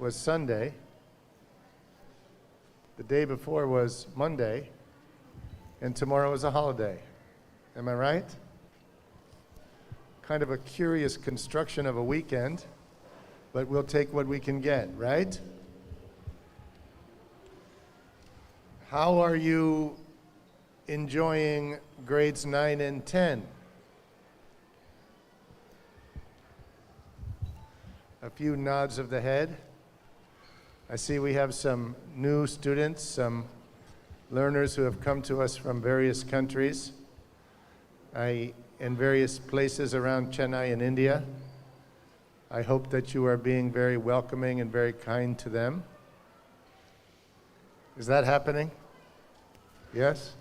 was Sunday. The day before was Monday. And tomorrow is a holiday. Am I right? Kind of a curious construction of a weekend, but we'll take what we can get, right? How are you enjoying grades 9 and 10? A few nods of the head. I see we have some new students, some learners who have come to us from various countries in various places around Chennai in India. I hope that you are being very welcoming and very kind to them. Is that happening? Yes?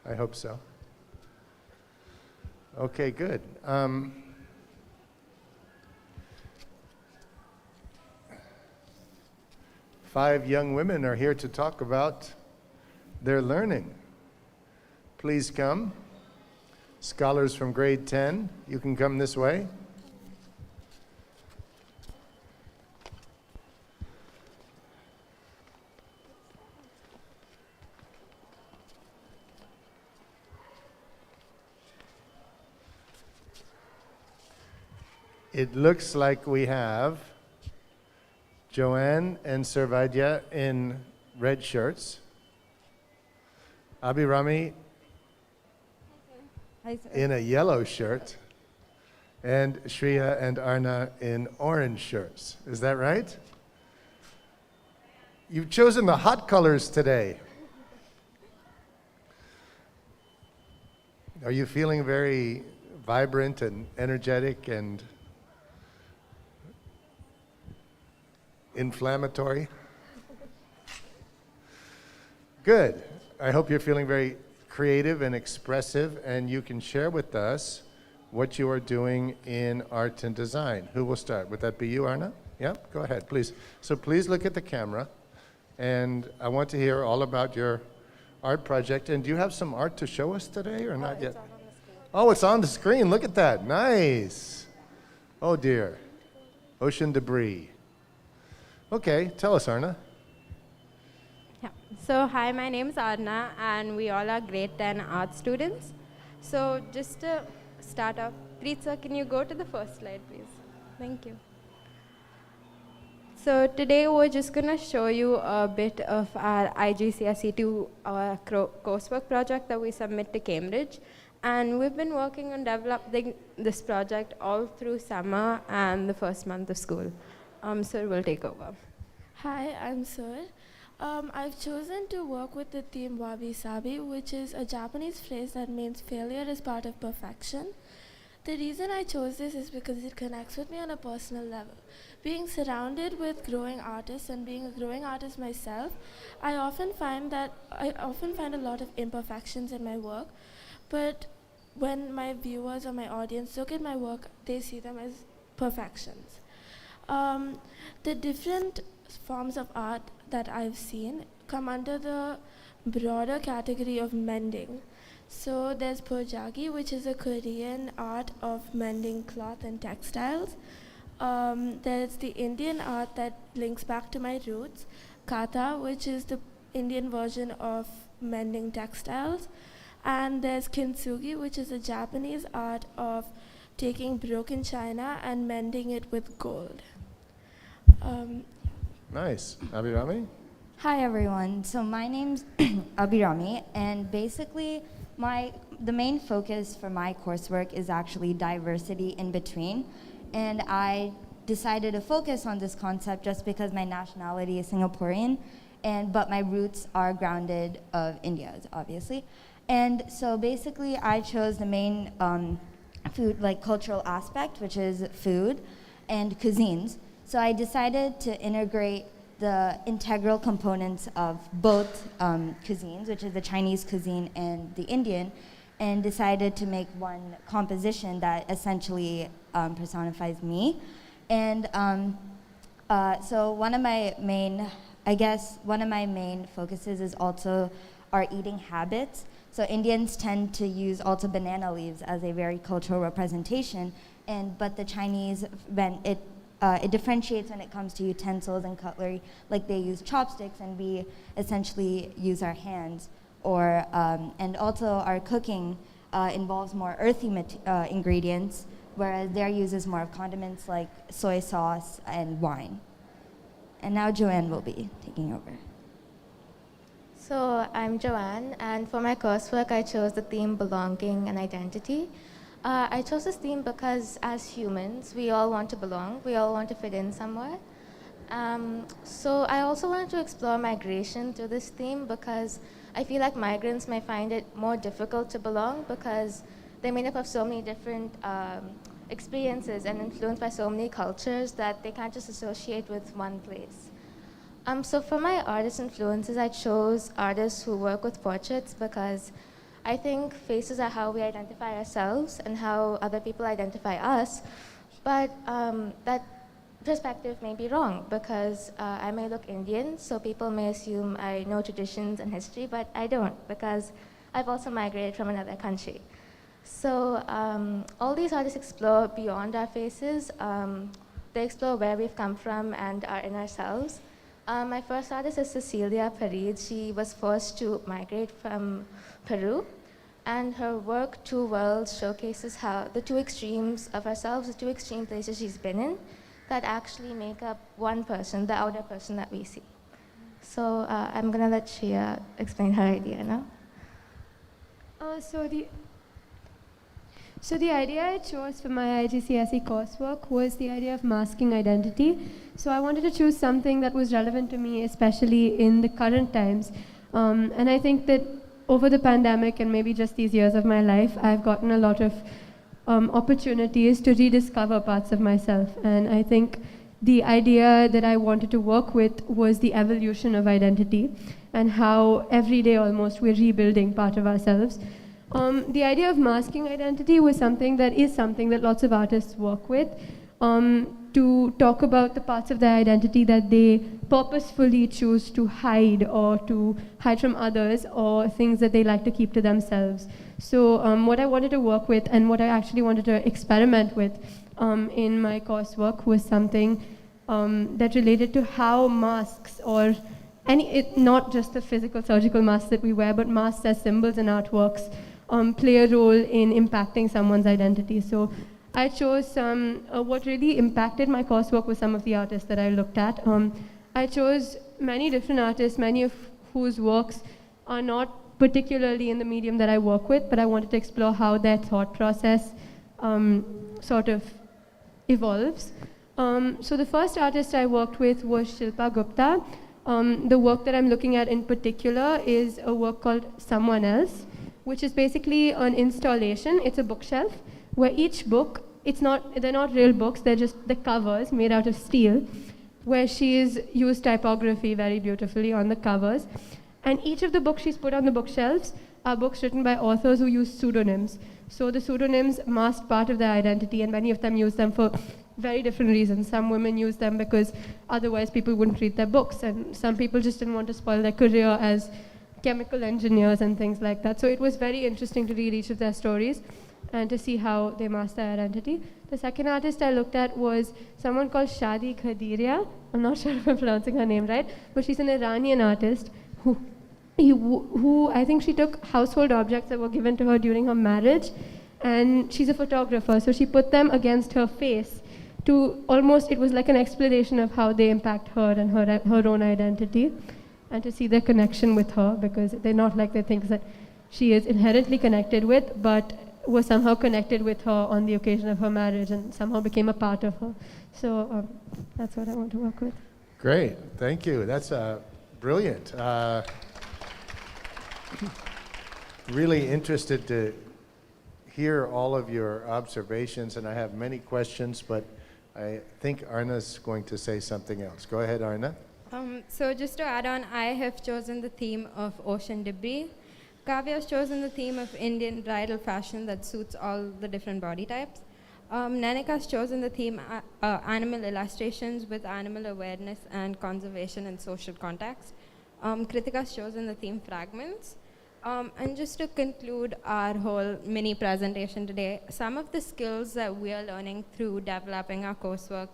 I hope so. Okay, good. 5 young women are here to talk about their learning. Please come. Scholars from grade 10, you can come this way. It looks like we have Joanne and Servaidya in red shirts. Abhirami in a yellow shirt, and Shriya and Arna in orange shirts. Is that right? You've chosen the hot colors today. Are you feeling very vibrant and energetic and inflammatory? Good. I hope you're feeling very creative and expressive, and you can share with us what you are doing in art and design. Who will start? Would that be you, Arna? Yeah, go ahead, please. So please look at the camera, and I want to hear all about your art project. And do you have some art to show us today, or not yet? Oh, it's on the screen. Look at that. Nice. Oh, dear. Ocean debris. Okay, tell us, Arna. Yeah. So hi, my name is Arna, and we all are grade 10 art students. So just to start off, Preetsa, can you go to the first slide, please? Thank you. So today we're just going to show you a bit of our IGCSE2 coursework project that we submit to Cambridge. And we've been working on developing this project all through summer and the first month of school. Sir will take over. Hi, I'm Sur. I've chosen to work with the theme Wabi Sabi, which is a Japanese phrase that means failure is part of perfection. The reason I chose this is because it connects with me on a personal level. Being surrounded with growing artists and being a growing artist myself, I often find a lot of imperfections in my work, but when my viewers or my audience look at my work, they see them as perfections. The different forms of art that I've seen come under the broader category of mending. So there's Pojagi, which is a Korean art of mending cloth and textiles. There's the Indian art that links back to my roots, Kata, which is the Indian version of mending textiles. And there's Kintsugi, which is a Japanese art of taking broken china and mending it with gold. Nice. Abhirami? Hi everyone. So my name's Abhirami, and basically the main focus for my coursework is actually diversity in between. And I decided to focus on this concept just because my nationality is Singaporean, but my roots are grounded of India, obviously. And so basically I chose the main food, like cultural aspect, which is food and cuisines. So I decided to integrate the integral components of both cuisines, which is the Chinese cuisine and the Indian, and decided to make one composition that essentially personifies me. And so one of my main focuses is also our eating habits. So Indians tend to use also banana leaves as a very cultural representation, but the Chinese, it differentiates when it comes to utensils and cutlery. Like they use chopsticks and we essentially use our hands. And also our cooking involves more earthy ingredients, whereas their uses more of condiments like soy sauce and wine. And now Joanne will be taking over. So I'm Joanne, and for my coursework, I chose the theme belonging and identity. I chose this theme because as humans, we all want to belong, we all want to fit in somewhere. So I also wanted to explore migration through this theme because I feel like migrants may find it more difficult to belong because they're made up of so many different experiences and influenced by so many cultures that they can't just associate with one place. So for my artist influences, I chose artists who work with portraits because I think faces are how we identify ourselves and how other people identify us, but that perspective may be wrong because I may look Indian, so people may assume I know traditions and history, but I don't because I've also migrated from another country. So all these artists explore beyond our faces. They explore where we've come from and our inner selves. My first artist is Cecilia Parid. She was forced to migrate from Peru, and her work, Two Worlds, showcases how the two extremes of ourselves, the two extreme places she's been in, that actually make up one person, the outer person that we see. So I'm gonna let Shia explain her idea now. So the idea I chose for my IGCSE coursework was the idea of masking identity. So I wanted to choose something that was relevant to me, especially in the current times. And I think that over the pandemic and maybe just these years of my life, I've gotten a lot of opportunities to rediscover parts of myself. And I think the idea that I wanted to work with was the evolution of identity and how every day almost we're rebuilding part of ourselves. The idea of masking identity was something that lots of artists work with, to talk about the parts of their identity that they purposefully choose to hide or to hide from others, or things that they like to keep to themselves. So what I wanted to work with and what I actually wanted to experiment with in my coursework was something that related to how masks, or not just the physical surgical masks that we wear, but masks as symbols and artworks, play a role in impacting someone's identity. So I chose what really impacted my coursework was some of the artists that I looked at. I chose many different artists, many of whose works are not particularly in the medium that I work with, but I wanted to explore how their thought process sort of evolves. So the first artist I worked with was Shilpa Gupta. The work that I'm looking at in particular is a work called Someone Else, which is basically an installation. It's a bookshelf where each book, they're not real books, they're just the covers made out of steel, where she's used typography very beautifully on the covers. And each of the books she's put on the bookshelves are books written by authors who use pseudonyms. So the pseudonyms mask part of their identity, and many of them use them for very different reasons. Some women use them because otherwise people wouldn't read their books, and some people just didn't want to spoil their career as chemical engineers and things like that. So it was very interesting to read each of their stories and to see how they mask their identity. The second artist I looked at was someone called Shadi Khadiria. I'm not sure if I'm pronouncing her name right, but she's an Iranian artist who I think she took household objects that were given to her during her marriage, and she's a photographer, so she put them against her face to almost, it was like an exploration of how they impact her and her own identity, and to see their connection with her, because they're not like the things that she is inherently connected with, but was somehow connected with her on the occasion of her marriage and somehow became a part of her. So that's what I want to work with. Great, thank you. That's brilliant. Really interested to hear all of your observations, and I have many questions, but I think Arna's going to say something else. Go ahead, Arna. So just to add on, I have chosen the theme of ocean debris. Kavya has chosen the theme of Indian bridal fashion that suits all the different body types. Nanika has chosen the theme animal illustrations with animal awareness and conservation and social context. Kritika has chosen the theme fragments. And just to conclude our whole mini presentation today, some of the skills that we are learning through developing our coursework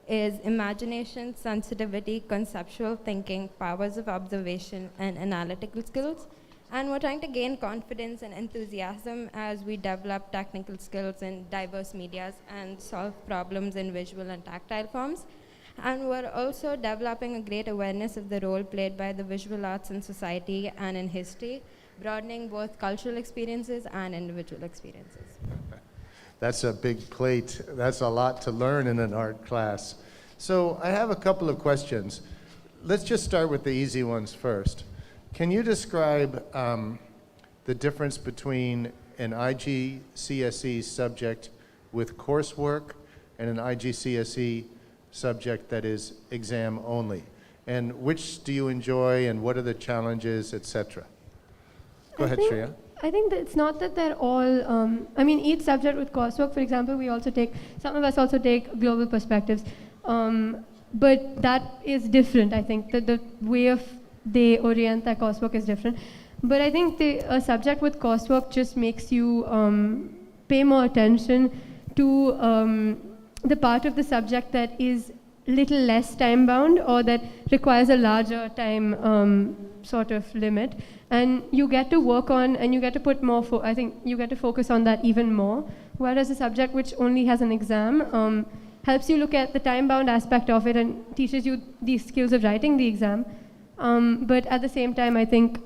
is imagination, sensitivity, conceptual thinking, powers of observation, and analytical skills. And we're trying to gain confidence and enthusiasm as we develop technical skills in diverse medias and solve problems in visual and tactile forms. And we're also developing a great awareness of the role played by the visual arts in society and in history, broadening both cultural experiences and individual experiences. That's a big plate. That's a lot to learn in an art class. So I have a couple of questions. Let's just start with the easy ones first. Can you describe the difference between an IGCSE subject with coursework and an IGCSE subject that is exam only? And which do you enjoy, and what are the challenges, etc.? Go ahead, Shreya. I think that it's not that they're all, each subject with coursework, for example, some of us also take global perspectives, but that is different. I think that the way of they orient their coursework is different. But I think a subject with coursework just makes you pay more attention to the part of the subject that is little less time bound or that requires a larger time sort of limit, and you get to work on and you get to put more I think you get to focus on that even more, whereas a subject which only has an exam helps you look at the time bound aspect of it and teaches you the skills of writing the exam, but at the same time I think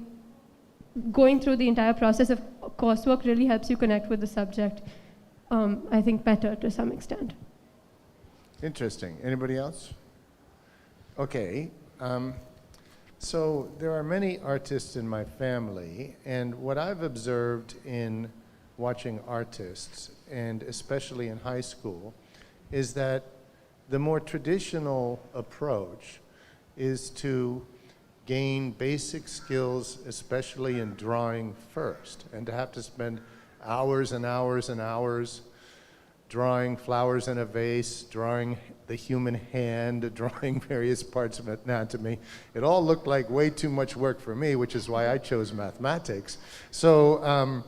going through the entire process of coursework really helps you connect with the subject, I think, better to some extent. Interesting. Anybody else? Okay. So there are many artists in my family, and what I've observed in watching artists, and especially in high school, is that the more traditional approach is to gain basic skills, especially in drawing first, and to have to spend hours and hours and hours drawing flowers in a vase, drawing the human hand, drawing various parts of anatomy. It all looked like way too much work for me, which is why I chose mathematics. So,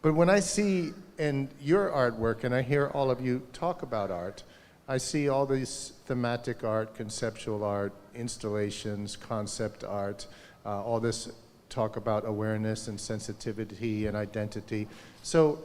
but when I see in your artwork, and I hear all of you talk about art, I see all these thematic art, conceptual art, installations, concept art, all this talk about awareness and sensitivity and identity. So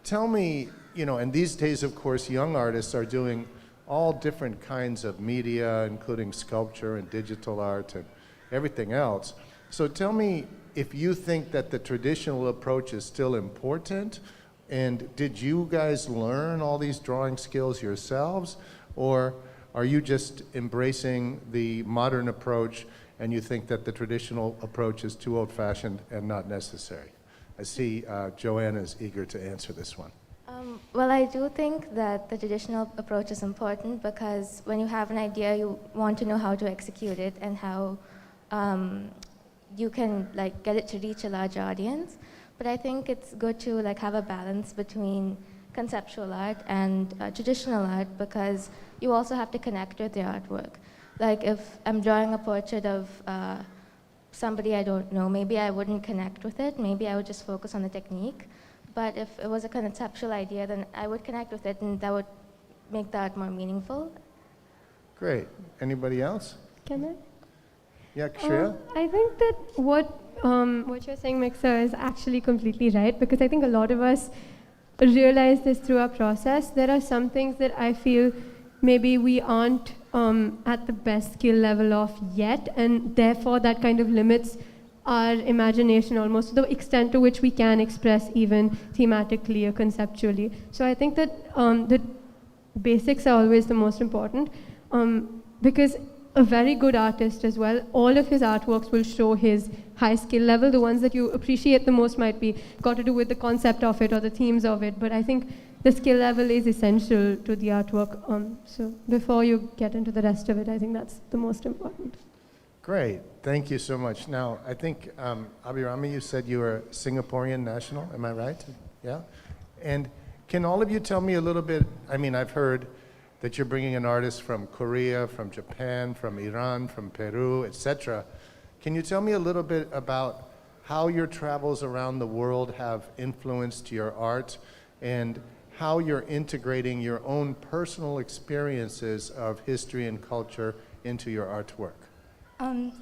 tell me, and these days, of course, young artists are doing all different kinds of media, including sculpture and digital art and everything else. So tell me if you think that the traditional approach is still important, and did you guys learn all these drawing skills yourselves, or are you just embracing the modern approach and you think that the traditional approach is too old-fashioned and not necessary? I see Joanna is eager to answer this one. Well, I do think that the traditional approach is important because when you have an idea, you want to know how to execute it and how you can get it to reach a large audience. But I think it's good to have a balance between conceptual art and traditional art because you also have to connect with the artwork. Like if I'm drawing a portrait of somebody I don't know, maybe I wouldn't connect with it. Maybe I would just focus on the technique. But if it was a conceptual idea, then I would connect with it, and that would make the art more meaningful. Great. Anybody else? Can I? Yeah, Shreya? I think that what you're saying, Mixer, is actually completely right, because I think a lot of us realize this through our process. There are some things that I feel maybe we aren't at the best skill level of yet, and therefore that kind of limits our imagination almost to the extent to which we can express even thematically or conceptually. So I think that the basics are always the most important, because a very good artist as well, all of his artworks will show his high skill level. The ones that you appreciate the most might be got to do with the concept of it or the themes of it, but I think the skill level is essential to the artwork. So before you get into the rest of it, I think that's the most important. Great. Thank you so much. Now, I think, Abhirami, you said you were Singaporean national. Am I right? Yeah? And can all of you tell me a little bit, I've heard that you're bringing an artist from Korea, from Japan, from Iran, from Peru, etc. Can you tell me a little bit about how your travels around the world have influenced your art, and how you're integrating your own personal experiences of history and culture into your artwork. Um,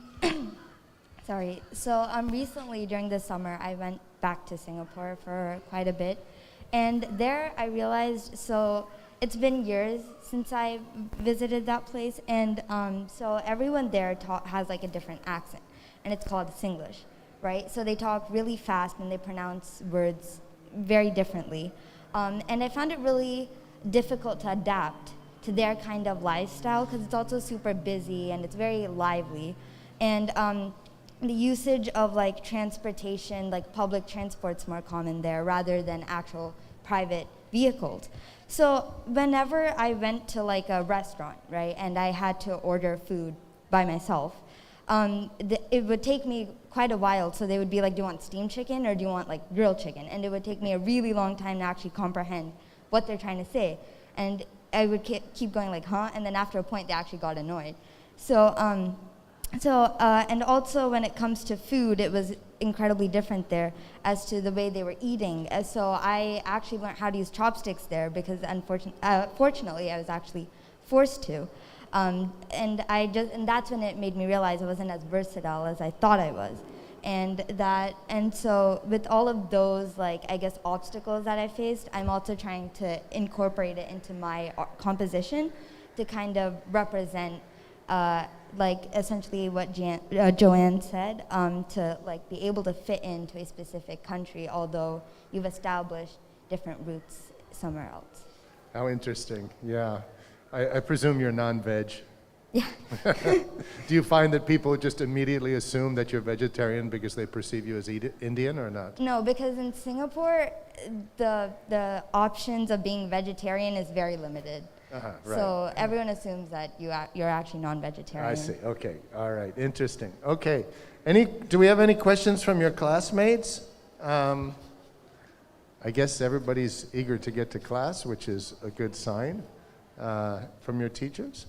Sorry. So recently during the summer, I went back to Singapore for quite a bit. And there I realized, so it's been years since I visited that place. And so everyone there has like a different accent. And it's called Singlish, right? So they talk really fast and they pronounce words very differently. And I found it really difficult to adapt to their kind of lifestyle because it's also super busy and it's very lively. And the usage of like transportation, like public transport's more common there rather than actual private vehicles. So whenever I went to like a restaurant, right, and I had to order food by myself, it would take me quite a while. So they would be like, do you want steamed chicken or do you want like grilled chicken? And it would take me a really long time to actually comprehend what they're trying to say. And I would keep going like, huh? And then after a point, they actually got annoyed. So, and also when it comes to food, it was incredibly different there as to the way they were eating. So I actually learned how to use chopsticks there because fortunately I was actually forced to. And that's when it made me realize I wasn't as versatile as I thought I was. And so with all of those, like, I guess, obstacles that I faced, I'm also trying to incorporate it into my composition to kind of represent, like, essentially what Joanne said, to, like, be able to fit into a specific country, although you've established different roots somewhere else. How interesting, yeah. I presume you're non-veg. Yeah. Do you find that people just immediately assume that you're vegetarian because they perceive you as Indian or not? No, because in Singapore, the options of being vegetarian is very limited. Right. So everyone assumes that you're actually non-vegetarian. I see, okay, all right, interesting. Okay, do we have any questions from your classmates? I guess everybody's eager to get to class, which is a good sign. From your teachers?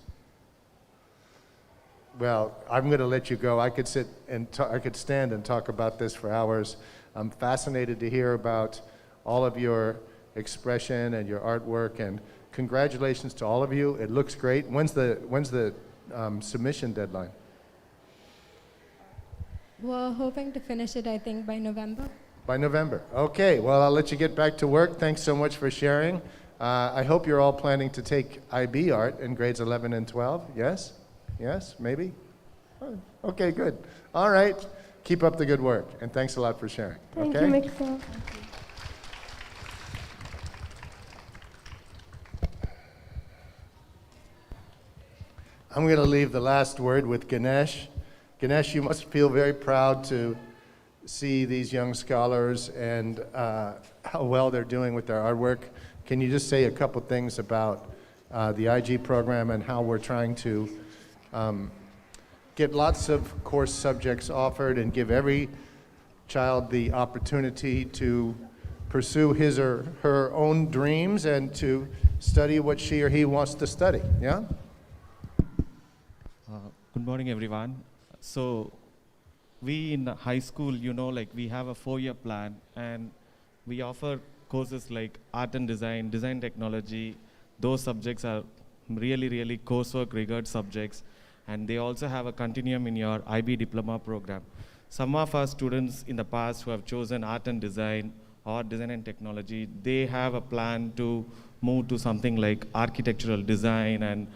Well, I'm going to let you go. I could sit and I could stand and talk about this for hours. I'm fascinated to hear about all of your expression and your artwork, and congratulations to all of you. It looks great. When's the submission deadline? We're hoping to finish it, I think, by November. By November. Okay, well, I'll let you get back to work. Thanks so much for sharing. I hope you're all planning to take IB art in grades 11 and 12. Yes? Yes? Maybe? Oh, okay, good. All right. Keep up the good work, and thanks a lot for sharing. Thank okay? you, Mixel. I'm going to leave the last word with Ganesh. Ganesh, you must feel very proud to see these young scholars and how well they're doing with their artwork. Can you just say a couple things about the IG program and how we're trying to get lots of course subjects offered and give every child the opportunity to pursue his or her own dreams and to study what she or he wants to study, yeah? Good morning, everyone. So we in high school, like we have a 4-year plan, and we offer courses like art and design, design technology. Those subjects are really, really coursework rigid subjects, and they also have a continuum in your IB diploma program. Some of our students in the past who have chosen art and design or design and technology, they have a plan to move to something like architectural design and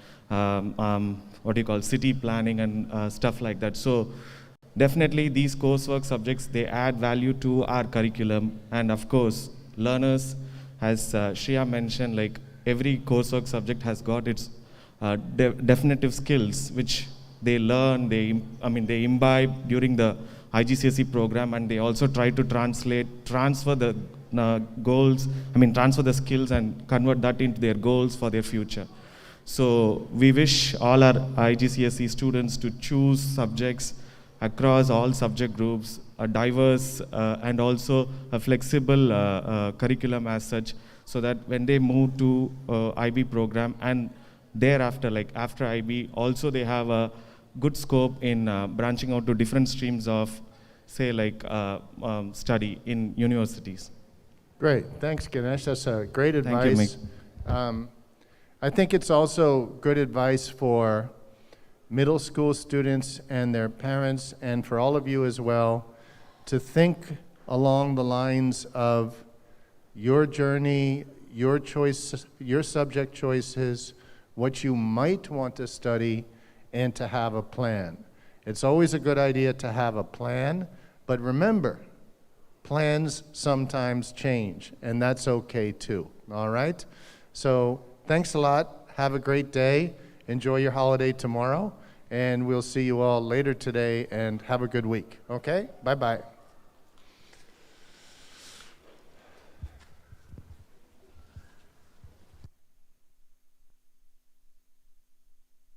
city planning and stuff like that. So definitely these coursework subjects, they add value to our curriculum. And of course, learners, as Shreya mentioned, like every coursework subject has got its definitive skills, which they learn, they imbibe during the IGCSE program, and they also try to transfer the transfer the skills and convert that into their goals for their future. So we wish all our IGCSE students to choose subjects across all subject groups, a diverse and also a flexible curriculum as such, so that when they move to IB program and thereafter, like after IB, also they have a good scope in branching out to different streams of, say, like study in universities. Great. Thanks, Ganesh. That's great Thank you, advice. I think it's also good advice for middle school students and their parents, and for all of you as well, to think along the lines of your journey, your choice, your subject choices, what you might want to study, and to have a plan. It's always a good idea to have a plan, but remember, plans sometimes change, and that's okay too, all right? So thanks a lot. Have a great day. Enjoy your holiday tomorrow, and we'll see you all later today, and have a good week, okay? Bye-bye.